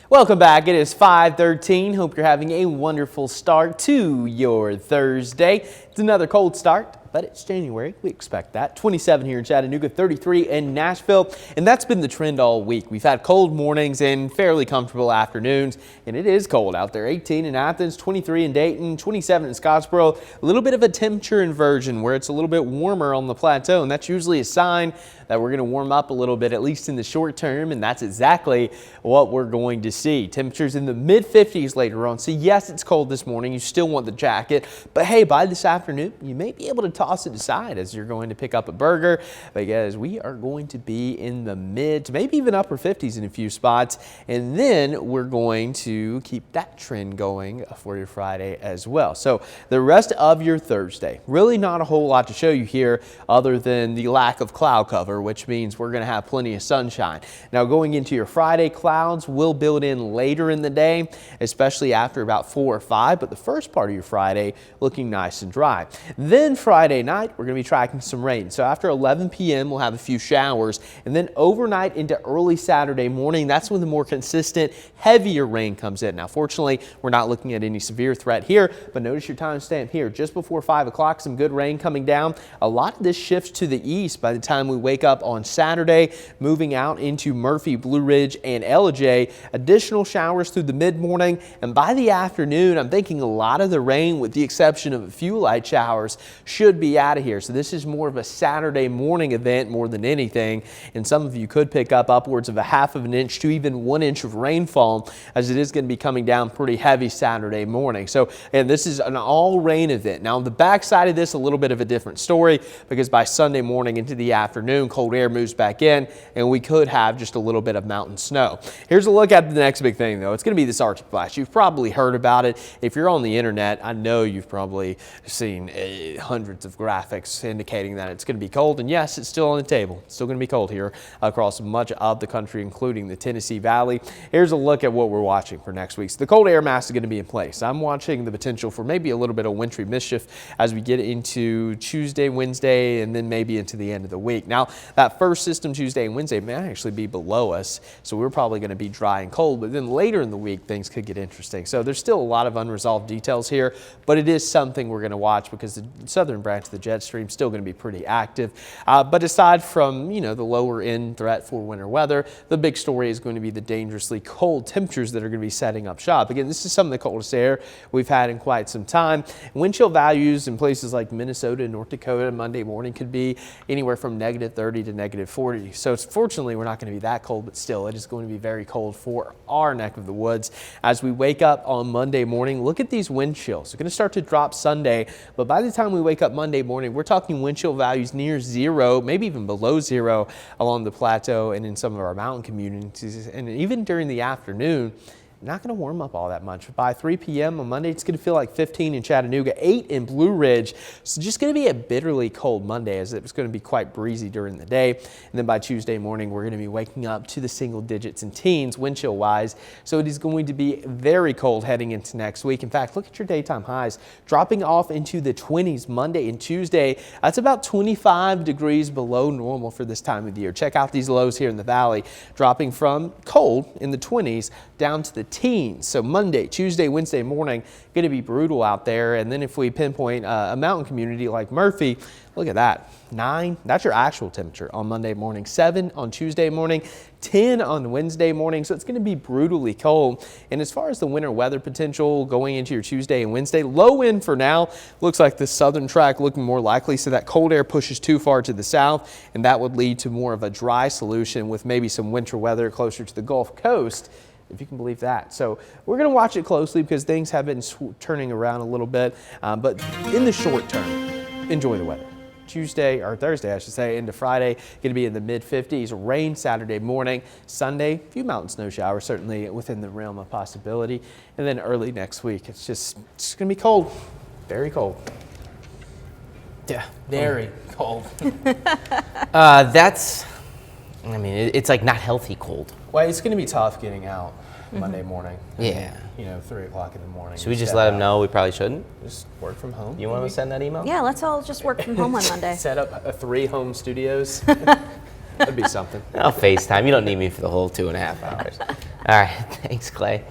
Welcome back. It is 5:13. Hope you're having a wonderful start to your Thursday. It's another cold start, but it's January. We expect that. 27 here in Chattanooga, 33 in Nashville, and that's been the trend all week. We've had cold mornings and fairly comfortable afternoons, and it is cold out there. 18 in Athens, 23 in Dayton, 27 in Scottsboro. A little bit of a temperature inversion where it's a little bit warmer on the plateau, and that's usually a sign that we're going to warm up a little bit, at least in the short term, and that's exactly what we're going to see. Temperatures in the mid-50s later on. So yes, it's cold this morning. You still want the jacket, but hey, by this afternoon, you may be able to toss it aside as you're going to pick up a burger, because we are going to be in the mid to maybe even upper 50s in a few spots, and then we're going to keep that trend going for your Friday as well. So the rest of your Thursday, really not a whole lot to show you here other than the lack of cloud cover, which means we're going to have plenty of sunshine. Now going into your Friday, clouds will build in later in the day, especially after about 4 or 5, but the first part of your Friday looking nice and dry. Then Friday night, we're going to be tracking some rain. So after 11 p.m., we'll have a few showers, and then overnight into early Saturday morning, that's when the more consistent, heavier rain comes in. Now fortunately, we're not looking at any severe threat here, but notice your timestamp here. Just before 5 o'clock, some good rain coming down. A lot of this shifts to the east by the time we wake up on Saturday, moving out into Murphy, Blue Ridge, and Ellijay. Additional showers through the mid-morning, and by the afternoon, I'm thinking a lot of the rain, with the exception of a few light showers, should be out of here. So this is more of a Saturday morning event more than anything, and some of you could pick up upwards of a half of an inch to even 1 inch of rainfall, as it is going to be coming down pretty heavy Saturday morning. So, and this is an all rain event. Now on the backside of this, a little bit of a different story, because by Sunday morning into the afternoon, cold air moves back in, and we could have just a little bit of mountain snow. Here's a look at the next big thing, though. It's going to be this Arctic blast. You've probably heard about it. If you're on the internet, I know you've probably seen hundreds of graphics indicating that it's going to be cold, and yes, it's still on the table. It's still going to be cold here across much of the country, including the Tennessee Valley. Here's a look at what we're watching for next week. So the cold air mass is going to be in place. I'm watching the potential for maybe a little bit of wintry mischief as we get into Tuesday, Wednesday, and then maybe into the end of the week. Now, that first system Tuesday and Wednesday may actually be below us, so we're probably going to be dry and cold, but then later in the week, things could get interesting. So there's still a lot of unresolved details here, but it is something we're going to watch, because the southern branch of the jet stream is still going to be pretty active. But aside from, the lower end threat for winter weather, the big story is going to be the dangerously cold temperatures that are going to be setting up shop. Again, this is some of the coldest air we've had in quite some time. Wind chill values in places like Minnesota and North Dakota Monday morning could be anywhere from -30 to -40. So fortunately, we're not going to be that cold, but still, it is going to be very cold for our neck of the woods. As we wake up on Monday morning, look at these wind chills. They're going to start to drop Sunday, but by the time we wake up Monday morning, we're talking wind chill values near 0, maybe even below 0 along the plateau and in some of our mountain communities. And even during the afternoon, not going to warm up all that much. By 3 p.m. on Monday, it's going to feel like 15 in Chattanooga, 8 in Blue Ridge. So just going to be a bitterly cold Monday, as it's going to be quite breezy during the day. And then by Tuesday morning, we're going to be waking up to the single digits and teens wind chill wise. So it is going to be very cold heading into next week. In fact, look at your daytime highs dropping off into the 20s Monday and Tuesday. That's about 25 degrees below normal for this time of the year. Check out these lows here in the valley, dropping from cold in the 20s down to the teens. So Monday, Tuesday, Wednesday morning, going to be brutal out there. And then if we pinpoint a mountain community like Murphy, look at that, 9, that's your actual temperature on Monday morning, 7 on Tuesday morning, 10 on Wednesday morning. So it's going to be brutally cold. And as far as the winter weather potential going into your Tuesday and Wednesday, low wind for now. Looks like the southern track looking more likely, so that cold air pushes too far to the south, and that would lead to more of a dry solution with maybe some winter weather closer to the Gulf Coast, if you can believe that. So we're going to watch it closely, because things have been turning around a little bit, but in the short term, enjoy the weather. Tuesday, or Thursday, I should say, into Friday, going to be in the mid-50s. Rain Saturday morning. Sunday, a few mountain snow showers, certainly within the realm of possibility. And then early next week, it's going to be cold, very cold. Yeah, very cold. It's like not healthy cold. Well, it's going to be tough getting out Monday morning. Yeah. 3 o'clock in the morning. Should we just let them know we probably shouldn't? Just work from home. You want to send that email? Yeah, let's all just work from home on Monday. Set up 3 home studios. That'd be something. I'll FaceTime. You don't need me for the whole 2.5 hours. All right, thanks, Clay.